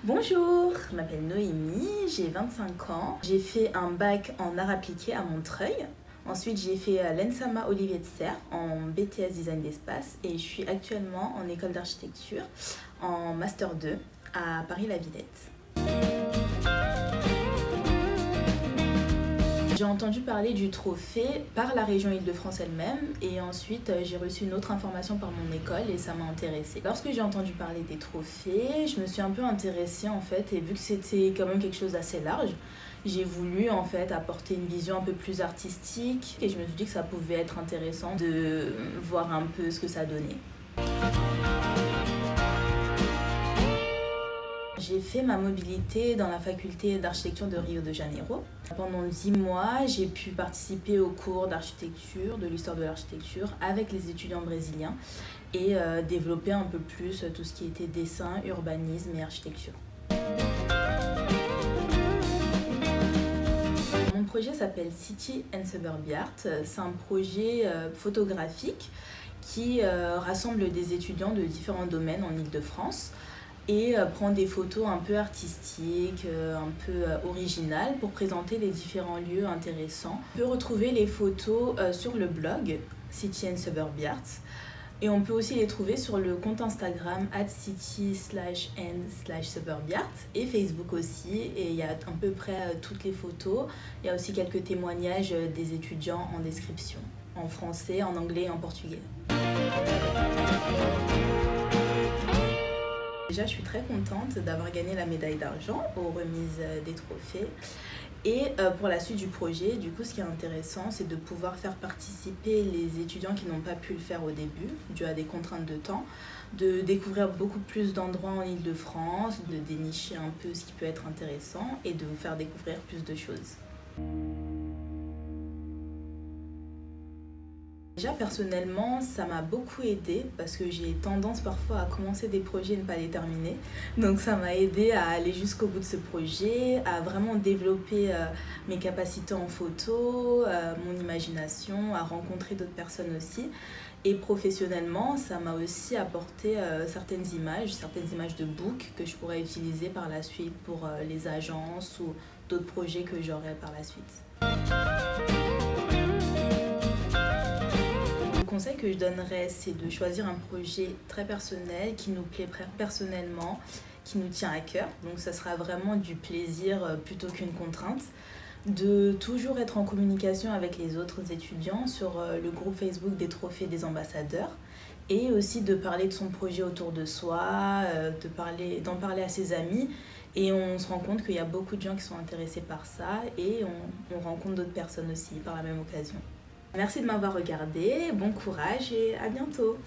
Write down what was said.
Bonjour, je m'appelle Noémie, j'ai 25 ans. J'ai fait un bac en art appliqué à Montreuil. Ensuite, j'ai fait l'ENSAMA Olivier de Serres en BTS Design d'espace et je suis actuellement en école d'architecture en Master 2 à Paris-La-Villette. J'ai entendu parler du trophée par la région Île-de-France elle-même et ensuite j'ai reçu une autre information par mon école et ça m'a intéressée. Lorsque j'ai entendu parler des trophées, je me suis un peu intéressée en fait et vu que c'était quand même quelque chose d'assez large, j'ai voulu en fait apporter une vision un peu plus artistique et je me suis dit que ça pouvait être intéressant de voir un peu ce que ça donnait. J'ai fait ma mobilité dans la faculté d'architecture de Rio de Janeiro. Pendant 10 mois, j'ai pu participer aux cours d'architecture, de l'histoire de l'architecture avec les étudiants brésiliens et développer un peu plus tout ce qui était dessin, urbanisme et architecture. Mon projet s'appelle City and Suburb Art. C'est un projet photographique qui rassemble des étudiants de différents domaines en Île-de-France et prend des photos un peu artistiques, un peu originales pour présenter les différents lieux intéressants. On peut retrouver les photos sur le blog City and Suburb Art et on peut aussi les trouver sur le compte Instagram @city/and/suburb-art et Facebook aussi, et il y a à peu près toutes les photos. Il y a aussi quelques témoignages des étudiants en description, en français, en anglais et en portugais. Déjà, je suis très contente d'avoir gagné la médaille d'argent aux remises des trophées. Et pour la suite du projet, du coup, ce qui est intéressant, c'est de pouvoir faire participer les étudiants qui n'ont pas pu le faire au début, dû à des contraintes de temps, de découvrir beaucoup plus d'endroits en Île-de-France, de dénicher un peu ce qui peut être intéressant et de vous faire découvrir plus de choses. Déjà personnellement, ça m'a beaucoup aidée parce que j'ai tendance parfois à commencer des projets et ne pas les terminer. Donc ça m'a aidée à aller jusqu'au bout de ce projet, à vraiment développer mes capacités en photo, mon imagination, à rencontrer d'autres personnes aussi. Et professionnellement, ça m'a aussi apporté certaines images de book que je pourrais utiliser par la suite pour les agences ou d'autres projets que j'aurai par la suite. Le conseil que je donnerais, c'est de choisir un projet très personnel, qui nous plaît personnellement, qui nous tient à cœur. Donc ça sera vraiment du plaisir plutôt qu'une contrainte. De toujours être en communication avec les autres étudiants sur le groupe Facebook des trophées des ambassadeurs. Et aussi de parler de son projet autour de soi, d'en parler à ses amis. Et on se rend compte qu'il y a beaucoup de gens qui sont intéressés par ça et on rencontre d'autres personnes aussi par la même occasion. Merci de m'avoir regardé, bon courage et à bientôt!